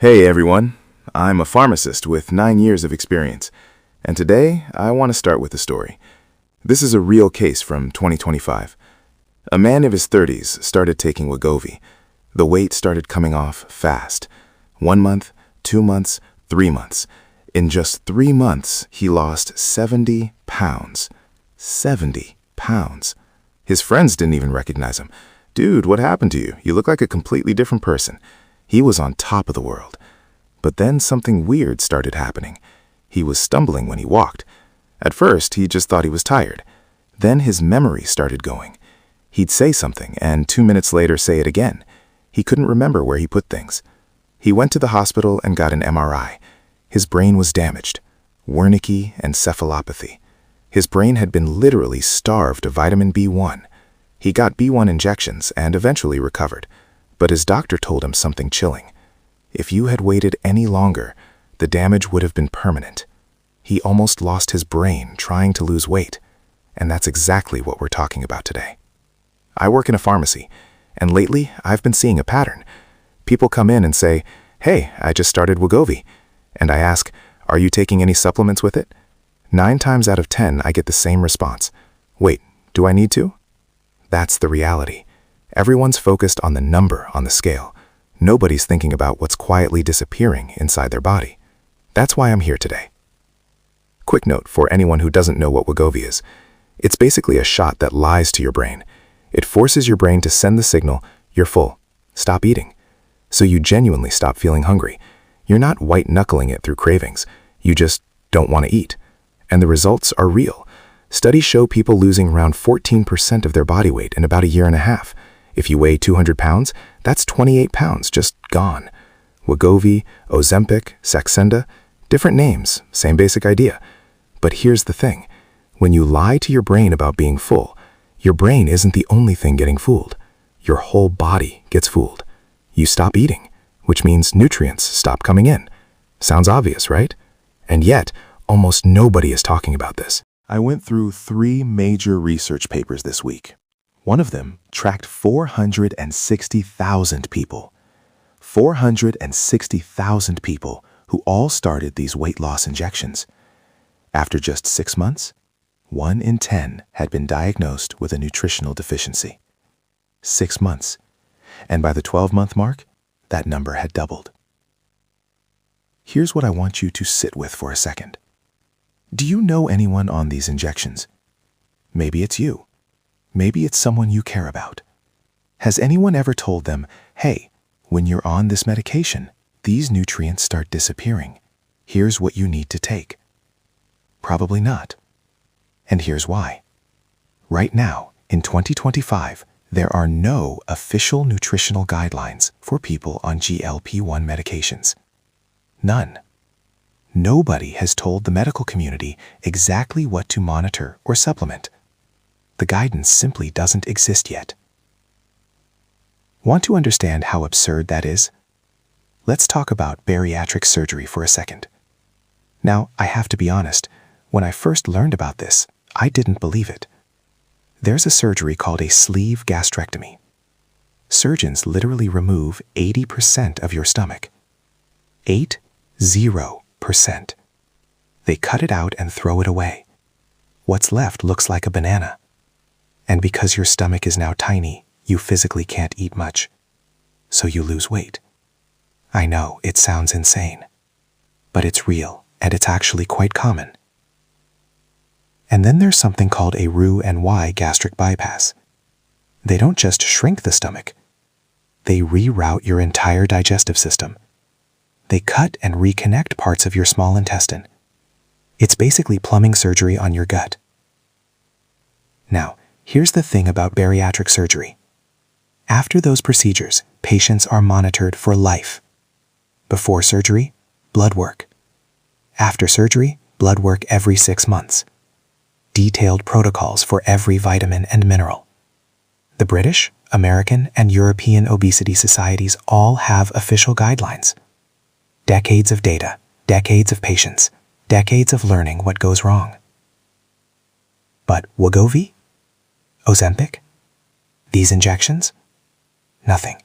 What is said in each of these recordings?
Hey everyone, I'm a pharmacist with 9 years of experience, and today I want to start with a story. This is a real case from 2025. A man of his 30s started taking Wegovy. The weight started coming off fast. 1 month, 2 months, 3 months. In just 3 months, he lost 70 pounds. 70 pounds. His friends didn't even recognize him. "Dude, what happened to you? You look like a completely different person." He was on top of the world. But then something weird started happening. He was stumbling when he walked. At first, he just thought he was tired. Then his memory started going. He'd say something, and 2 minutes later say it again. He couldn't remember where he put things. He went to the hospital and got an MRI. His brain was damaged. Wernicke and Encephalopathy. His brain had been literally starved of vitamin B1. He got B1 injections and eventually recovered. But his doctor told him something chilling. If you had waited any longer, the damage would have been permanent. He almost lost his brain trying to lose weight. And that's exactly what we're talking about today. I work in a pharmacy, and lately I've been seeing a pattern. People come in and say, "Hey, I just started Wegovy." And I ask, "Are you taking any supplements with it?" 9 times out of 10, I get the same response. "Wait, do I need to?" That's the reality. Everyone's focused on the number on the scale. Nobody's thinking about what's quietly disappearing inside their body. That's why I'm here today. Quick note for anyone who doesn't know what Wegovy is. It's basically a shot that lies to your brain. It forces your brain to send the signal, "You're full. Stop eating." So you genuinely stop feeling hungry. You're not white-knuckling it through cravings. You just don't want to eat. And the results are real. Studies show people losing around 14% of their body weight in about a year and a half. If you weigh 200 pounds, that's 28 pounds just gone. Wegovy, Ozempic, Saxenda, different names, same basic idea. But here's the thing. When you lie to your brain about being full, your brain isn't the only thing getting fooled. Your whole body gets fooled. You stop eating, which means nutrients stop coming in. Sounds obvious, right? And yet, almost nobody is talking about this. I went through 3 major research papers this week. One of them tracked 460,000 people. 460,000 people who all started these weight loss injections. After just 6 months, 1 in 10 had been diagnosed with a nutritional deficiency. 6 months. And by the 12-month mark, that number had doubled. Here's what I want you to sit with for a second. Do you know anyone on these injections? Maybe it's you. Maybe it's someone you care about. Has anyone ever told them, "Hey, when you're on this medication, these nutrients start disappearing. Here's what you need to take"? Probably not. And here's why. Right now, in 2025, there are no official nutritional guidelines for people on GLP-1 medications. None. Nobody has told the medical community exactly what to monitor or supplement. The guidance simply doesn't exist yet. Want to understand how absurd that is? Let's talk about bariatric surgery for a second. Now, I have to be honest, when I first learned about this, I didn't believe it. There's a surgery called a sleeve gastrectomy. Surgeons literally remove 80% of your stomach. 80%. They cut it out and throw it away. What's left looks like a banana. And because your stomach is now tiny, you physically can't eat much. So you lose weight. I know, it sounds insane. But it's real, and it's actually quite common. And then there's something called a Roux-en-Y gastric bypass. They don't just shrink the stomach. They reroute your entire digestive system. They cut and reconnect parts of your small intestine. It's basically plumbing surgery on your gut. Now, here's the thing about bariatric surgery. After those procedures, patients are monitored for life. Before surgery, blood work. After surgery, blood work every 6 months. Detailed protocols for every vitamin and mineral. The British, American, and European obesity societies all have official guidelines. Decades of data, decades of patience, decades of learning what goes wrong. But Wegovy? Ozempic? These injections? Nothing.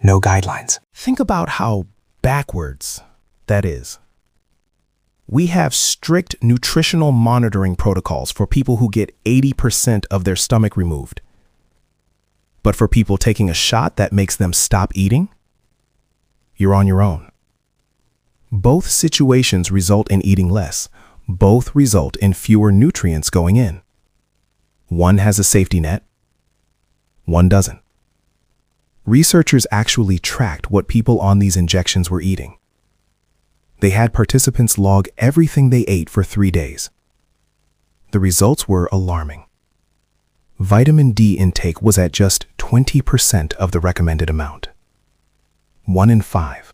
No guidelines. Think about how backwards. That is, we have strict nutritional monitoring protocols for people who get 80% of their stomach removed. But for people taking a shot that makes them stop eating, you're on your own. Both situations result in eating less. Both result in fewer nutrients going in. One has a safety net, one doesn't. Researchers actually tracked what people on these injections were eating. They had participants log everything they ate for 3 days. The results were alarming. Vitamin D intake was at just 20% of the recommended amount. 1 in 5.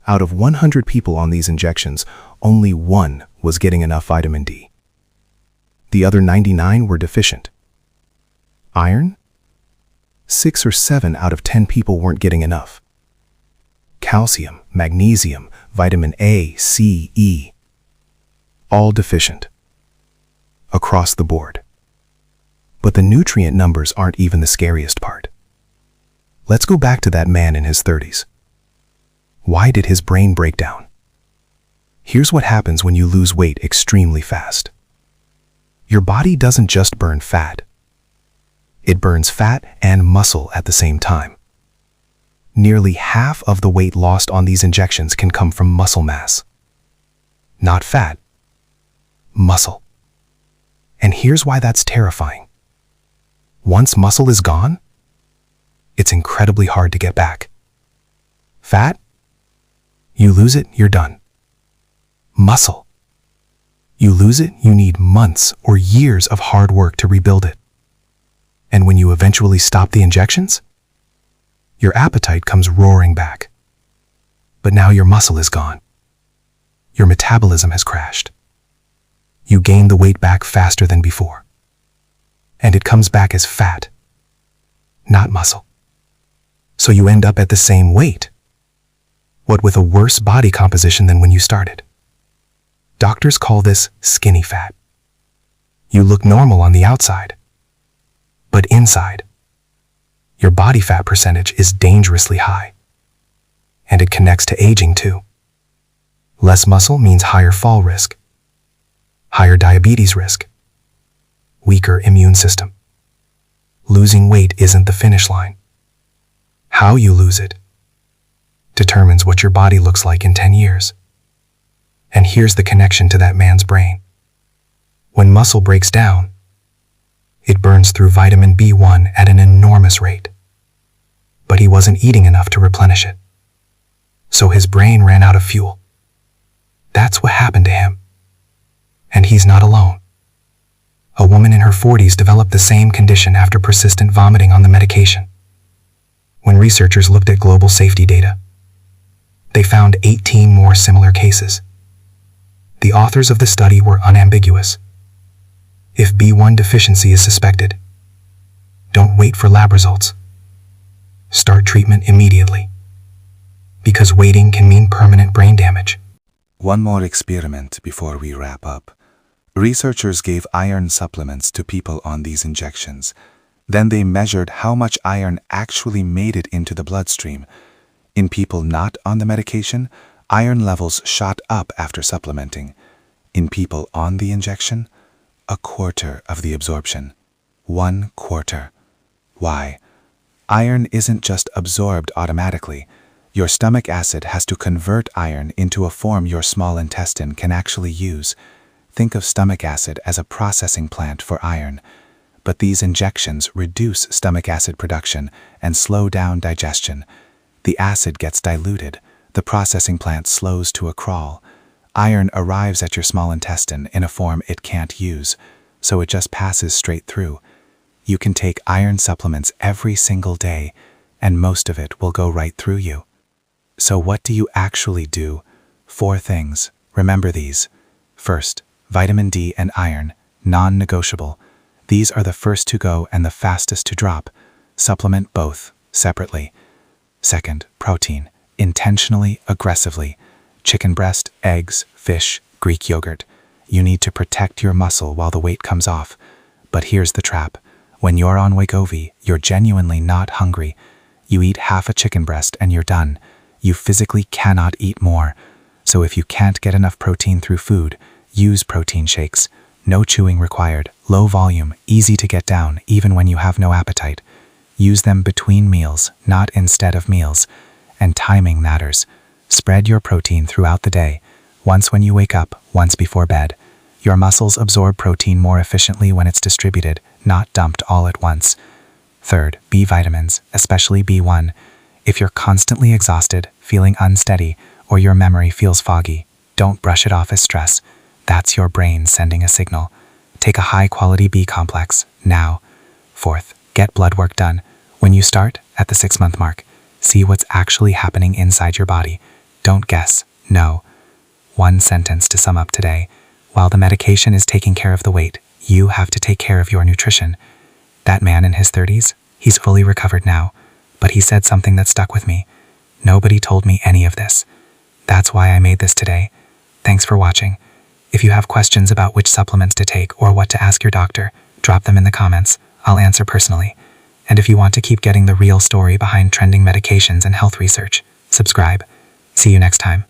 Out of 100 people on these injections, only 1 was getting enough vitamin D. The other 99 were deficient. Iron? 6 or 7 out of 10 people weren't getting enough. Calcium, magnesium, vitamin A, C, E, all deficient. Across the board. But the nutrient numbers aren't even the scariest part. Let's go back to that man in his 30s. Why did his brain break down? Here's what happens when you lose weight extremely fast. Your body doesn't just burn fat. It burns fat and muscle at the same time. Nearly half of the weight lost on these injections can come from muscle mass. Not fat, muscle. And here's why that's terrifying. Once muscle is gone, it's incredibly hard to get back. Fat? You lose it, you're done. Muscle. You lose it, you need months or years of hard work to rebuild it. And when you eventually stop the injections, your appetite comes roaring back. But now your muscle is gone. Your metabolism has crashed. You gain the weight back faster than before. And it comes back as fat, not muscle. So you end up at the same weight, what with a worse body composition than when you started. Doctors call this skinny fat. You look normal on the outside, but inside, your body fat percentage is dangerously high. And it connects to aging too. Less muscle means higher fall risk, higher diabetes risk, weaker immune system. Losing weight isn't the finish line. How you lose it determines what your body looks like in 10 years. And here's the connection to that man's brain. When muscle breaks down, it burns through vitamin B1 at an enormous rate. But he wasn't eating enough to replenish it. So his brain ran out of fuel. That's what happened to him. And he's not alone. A woman in her 40s developed the same condition after persistent vomiting on the medication. When researchers looked at global safety data, they found 18 more similar cases. The authors of the study were unambiguous. If B1 deficiency is suspected, don't wait for lab results. Start treatment immediately. Because waiting can mean permanent brain damage. One more experiment before we wrap up. Researchers gave iron supplements to people on these injections. Then they measured how much iron actually made it into the bloodstream. In people not on the medication, iron levels shot up after supplementing. In people on the injection, 1/4 of the absorption. 1/4. Why? Iron isn't just absorbed automatically. Your stomach acid has to convert iron into a form your small intestine can actually use. Think of stomach acid as a processing plant for iron. But these injections reduce stomach acid production and slow down digestion. The acid gets diluted. The processing plant slows to a crawl. Iron arrives at your small intestine in a form it can't use, so it just passes straight through. You can take iron supplements every single day, and most of it will go right through you. So what do you actually do? 4 things. Remember these. First, vitamin D and iron, non-negotiable. These are the first to go and the fastest to drop. Supplement both, separately. Second, protein, intentionally, aggressively. Chicken breast, eggs, fish, Greek yogurt. You need to protect your muscle while the weight comes off. But here's the trap. When you're on Wegovy, you're genuinely not hungry. You eat half a chicken breast and you're done. You physically cannot eat more. So if you can't get enough protein through food, use protein shakes. No chewing required, low volume, easy to get down, even when you have no appetite. Use them between meals, not instead of meals. And timing matters. Spread your protein throughout the day. Once when you wake up, once before bed. Your muscles absorb protein more efficiently when it's distributed, not dumped all at once. Third, B vitamins, especially B1. If you're constantly exhausted, feeling unsteady, or your memory feels foggy, don't brush it off as stress. That's your brain sending a signal. Take a high-quality B complex, now. Fourth, get blood work done. When you start, at the 6-month mark, see what's actually happening inside your body. Don't guess, know. One sentence to sum up today. While the medication is taking care of the weight, you have to take care of your nutrition. That man in his 30s, he's fully recovered now, but he said something that stuck with me. Nobody told me any of this. That's why I made this today. Thanks for watching. If you have questions about which supplements to take or what to ask your doctor, drop them in the comments. I'll answer personally. And if you want to keep getting the real story behind trending medications and health research, subscribe. See you next time.